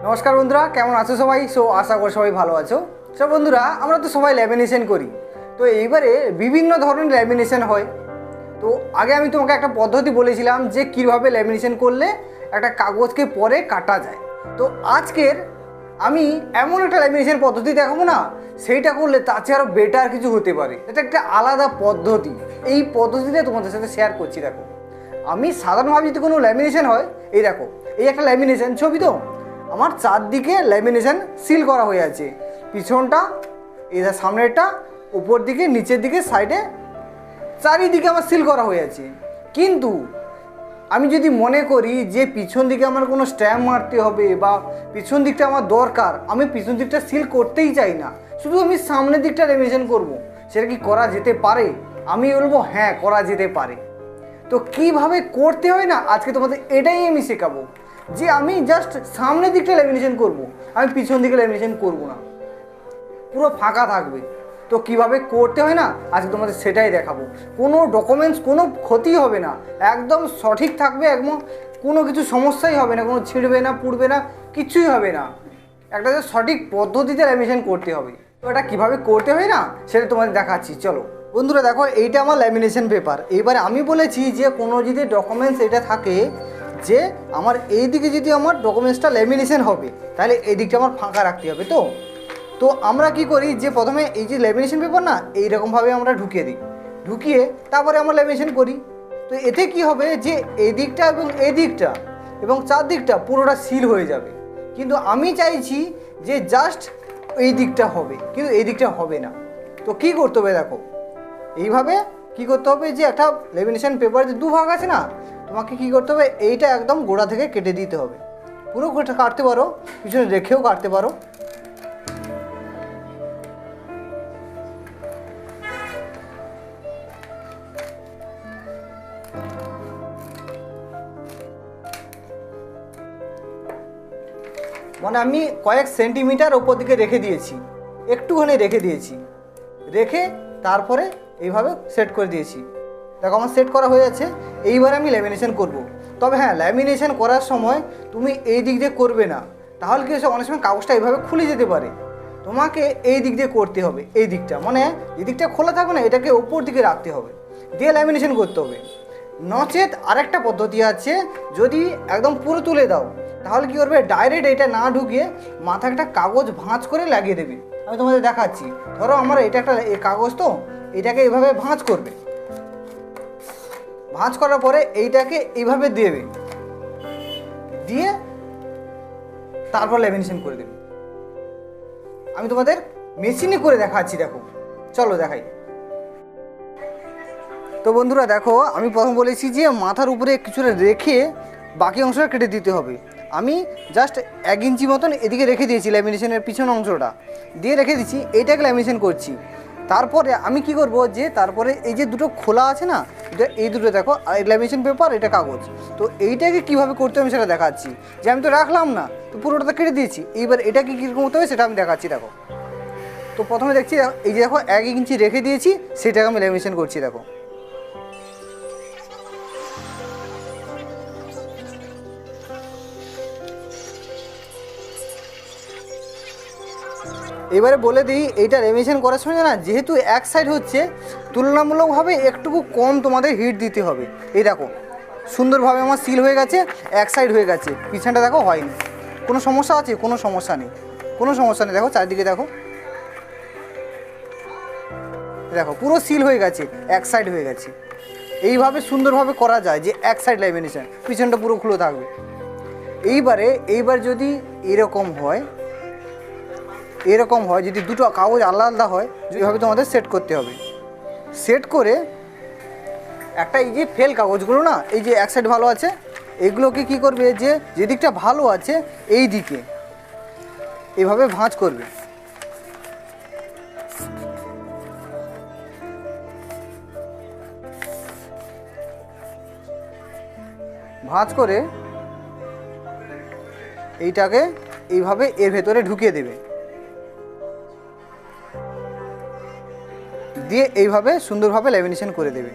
নমস্কার বন্ধুরা, কেমন আছো সবাই? আশা করি সবাই ভালো আছো। বন্ধুরা, আমরা তো সবাই ল্যামিনেশন করি। তো এইবারে বিভিন্ন ধরনের ল্যামিনেশন হয়। তো আগে আমি তোমাকে একটা পদ্ধতি বলেছিলাম যে কীভাবে ল্যামিনেশন করলে একটা কাগজকে পরে কাটা যায়। তো আজকের আমি এমন একটা ল্যামিনেশন পদ্ধতি দেখাবো না, সেইটা করলে তার চেয়ে আরও বেটার কিছু হতে পারে। এটা একটা আলাদা পদ্ধতি। এই পদ্ধতিতে তোমাদের সাথে শেয়ার করছি। দেখো, আমি সাধারণভাবে যদি কোনো ল্যামিনেশন হয়, এই দেখো, এই একটা ল্যামিনেশন ছবি। তো আমার চারদিকে ল্যামিনেশন সিল করা হয়ে আছে। পিছনটা, এটা সামনেরটা, উপর দিকে, নিচের দিকে, সাইডে, চারিদিকে আমার সিল করা হয়ে আছে। কিন্তু আমি যদি মনে করি যে পিছন দিকে আমার কোনো স্ট্যাম্প মারতে হবে বা পিছন দিকটা আমার দরকার, আমি পিছন দিকটা সিল করতেই চাই না, শুধু আমি সামনের দিকটা ল্যামিনেশন করব, সেটা কি করা যেতে পারে? আমি বলবো হ্যাঁ, করা যেতে পারে। তো কিভাবে করতে হয় না, আজকে তোমাদের এটাই আমি শেখাবো যে আমি জাস্ট সামনের দিকটা ল্যামিনেশন করব, আমি পিছন দিকে ল্যামিনেশন করব না, পুরো ফাঁকা থাকবে। তো কিভাবে করতে হয় না, আজকে তোমাদের সেটাই দেখাবো। কোনো ডকুমেন্টস, কোনো ক্ষতি হবে না, একদম সঠিক থাকবে, একদম কোনো কিছু সমস্যাই হবে না, কোনো ছিঁড়বে না, পুড়বে না, কিছুই হবে না। একটা যে সঠিক পদ্ধতিতে ল্যামিনেশন করতে হবে। তো এটা কীভাবে করতে হয় না, সেটা তোমাদের দেখাচ্ছি। চলো বন্ধুরা, দেখো, এইটা আমার ল্যামিনেশন পেপার। এবারে আমি বলেছি যে কোনো যদি ডকুমেন্টস এটা থাকে যে আমার এই দিকে যদি আমার ডকুমেন্টসটা ল্যামিনেশন হবে, তাহলে এই দিকটা আমার ফাঁকা রাখতে হবে। তো আমরা কি করি যে প্রথমে এই যে ল্যামিনেশন পেপার না, এইরকমভাবে আমরা ঢুকিয়ে দিই, ঢুকিয়ে তারপরে আমরা ল্যামিনেশন করি। তো এতে কি হবে যে এই দিকটা এবং এই দিকটা এবং চারদিকটা পুরোটা সিল হয়ে যাবে। কিন্তু আমি চাইছি যে জাস্ট এই দিকটা হবে, কিন্তু এই দিকটা হবে না। তো কি করতে হবে, দেখো, এইভাবে কি করতে হবে যে একটা ল্যামিনেশন পেপার যে দুভাগ আছে না, তোমাকে কি করতে হবে, এইটা একদম গোড়া থেকে কেটে দিতে হবে। পুরো কাটতে পারো, পিছনে রেখেও কাটতে পারো। মানে আমি কয়েক সেন্টিমিটার ওপর দিকে রেখে দিয়েছি, একটুখানি রেখে দিয়েছি, রেখে তারপরে এইভাবে সেট করে দিয়েছি। দেখো, আমার সেট করা হয়ে যাচ্ছে। এইবার আমি ল্যামিনেশন করব। তবে হ্যাঁ, ল্যামিনেশন করার সময় তুমি এই দিক দিয়ে করবে না, তাহলে কি হচ্ছে, অনেক সময় কাগজটা এইভাবে খুলে যেতে পারে। তোমাকে এই দিক দিয়ে করতে হবে, এই দিকটা, মানে এই দিকটা খোলা থাকবে না, এটাকে ওপর দিকে রাখতে হবে, দিয়ে ল্যামিনেশন করতে হবে। নচেত আরেকটা পদ্ধতি আছে, যদি একদম পুরো তুলে দাও, তাহলে কী করবে, ডাইরেক্ট এটা না ঢুকিয়ে মাথায় একটা কাগজ ভাঁজ করে লাগিয়ে দেবে। আমি তোমাদের দেখাচ্ছি। ধরো আমার এটা একটা কাগজ, তো এটাকে এইভাবে ভাঁজ করবে, ভাঁজ করার পরে এইটাকে এইভাবে দেবে, দিয়ে তারপর ল্যামিনেশন করে দেবে। আমি তোমাদের মেশিনে করে দেখাচ্ছি। দেখো, চলো দেখাই। তো বন্ধুরা দেখো, আমি প্রথম বলেছি যে মাথার উপরে কিছুটা রেখে বাকি অংশটা কেটে দিতে হবে। আমি জাস্ট 1 ইঞ্চি মতন এদিকে রেখে দিয়েছি, ল্যামিনেশনের পিছন অংশটা দিয়ে রেখে দিচ্ছি, এইটাকে ল্যামিনেশন করছি। তারপরে আমি কি করব, যে তারপরে এই যে দুটো খোলা আছে না, এই দুটো দেখো, ল্যামিনেশন পেপার, এটা কাগজ। তো এইটাকে কীভাবে করতে হবে সেটা দেখাচ্ছি। যে আমি তো রাখলাম না, তো পুরোটা তো কেটে দিয়েছি, এইবার এটাকে কীরকম হতে হবে সেটা আমি দেখাচ্ছি। দেখো, তো প্রথমে দেখছি, এই যে দেখো 1 ইঞ্চি রেখে দিয়েছি, সেটাকে আমি ল্যামিনেশন করছি। দেখো, এবারে বলে দিই, এইটা ল্যামিনেশন করার সময় না, যেহেতু এক সাইড হচ্ছে, তুলনামূলকভাবে একটুকু কম তোমাদের হিট দিতে হবে। এই দেখো, সুন্দরভাবে আমার সিল হয়ে গেছে, এক সাইড হয়ে গেছে, পিছনটা দেখো হয়নি। কোনো সমস্যা আছে? কোনো সমস্যা নেই, কোনো সমস্যা নেই। দেখো চারিদিকে দেখো, দেখো পুরো সিল হয়ে গেছে, এক সাইড হয়ে গেছে। এইভাবে সুন্দরভাবে করা যায় যে এক সাইড ল্যামিনেশন, পিছনটা পুরো খুলে থাকবে। এইবার যদি এরকম হয়, যদি দুটো কাগজ আলাদা আলাদা হয়, এইভাবে তোমাদের সেট করতে হবে। সেট করে একটা এই যে ফেল কাগজগুলো না, এই যে এক সাইড ভালো আছে, এগুলোকে কি করবে, যে যেদিকটা ভালো আছে এই দিকে এইভাবে ভাঁজ করবে, ভাঁজ করে এইটাকে এইভাবে এর ভেতরে ঢুকিয়ে দেবে, দিয়ে এইভাবে সুন্দরভাবে ল্যামিনেশন করে দেবে।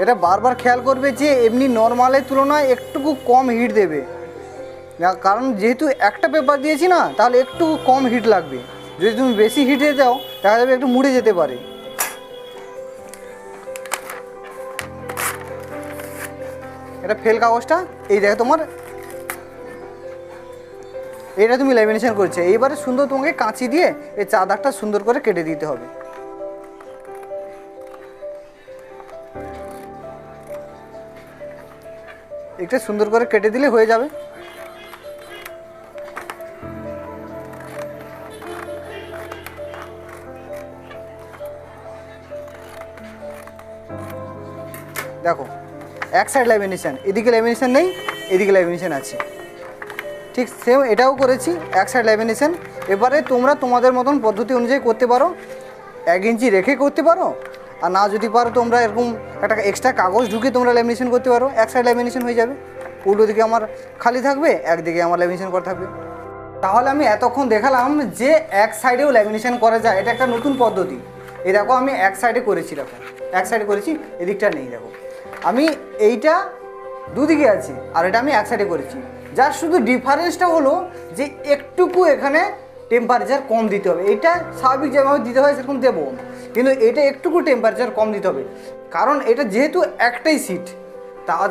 এটা বারবার খেয়াল করবে যে এমনি নর্মালের তুলনায় একটুকু কম হিট দেবে, কারণ যেহেতু একটা পেপার দিয়েছি না, তাহলে একটু কম হিট লাগবে। যদি তুমি বেশি হিটে দাও দেখা যাবে একটু মুড়ে যেতে পারে। এটা ফেল কাগজটা, এই দেখো তোমার এটা তুমি ল্যামিনেশন করছে। এইবারে সুন্দর তোমাকে কাঁচি দিয়ে এই চা দাগটা সুন্দর করে কেটে দিতে হবে। একটা সুন্দর করে কেটে দিলে হয়ে যাবে। দেখো এক সাইড ল্যামিনেশন, এদিকে ল্যামিনেশন নেই, এদিকে ল্যামিনেশন আছে। ঠিক সেম এটাও করেছি, এক সাইড ল্যামিনেশন। এবারে তোমরা তোমাদের মতন পদ্ধতি অনুযায়ী করতে পারো, 1 ইঞ্চি রেখে করতে পারো, আর না যদি পারো তোমরা এরকম একটা এক্সট্রা কাগজ ঢুকে তোমরা ল্যামিনেশন করতে পারো। এক সাইড ল্যামিনেশন হয়ে যাবে, উল্টো দিকে আমার খালি থাকবে, একদিকে আমার ল্যামিনেশন করা থাকবে। তাহলে আমি এতক্ষণ দেখালাম যে এক সাইডেও ল্যামিনেশন করা যায়, এটা একটা নতুন পদ্ধতি। এই দেখো আমি এক সাইডে করেছি, দেখো এক সাইডে করেছি, এদিকটা নেই। দেখো আমি এইটা দুদিকে আছে, আর এটা আমি এক সাইডে করেছি। যার শুধু ডিফারেন্সটা হলো যে একটুকু এখানে টেম্পারেচার কম দিতে হবে। এটা স্বাভাবিক যেভাবে দিতে হয় সেরকম দেবো, কিন্তু এটা একটুকু টেম্পারেচার কম দিতে হবে, কারণ এটা যেহেতু একটাই সিট,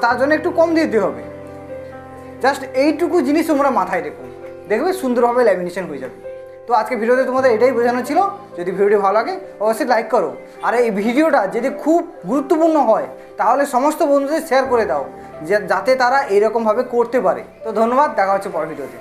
তার জন্য একটু কম দিতে হবে। জাস্ট এইটুকু জিনিস তোমরা মাথায় রেখো, দেখবে সুন্দরভাবে ল্যামিনেশন হয়ে যাবে। তো আজকে ভিডিওতে তোমাদের এটাই বোঝানো ছিল। যদি ভিডিওটি ভালো লাগে অবশ্যই লাইক করো, আর এই ভিডিওটা যদি খুব গুরুত্বপূর্ণ হয় তাহলে সমস্ত বন্ধুদের শেয়ার করে দাও, যাতে তারা এইরকমভাবে করতে পারে। তো ধন্যবাদ, দেখা হচ্ছে পরের ভিডিওতে।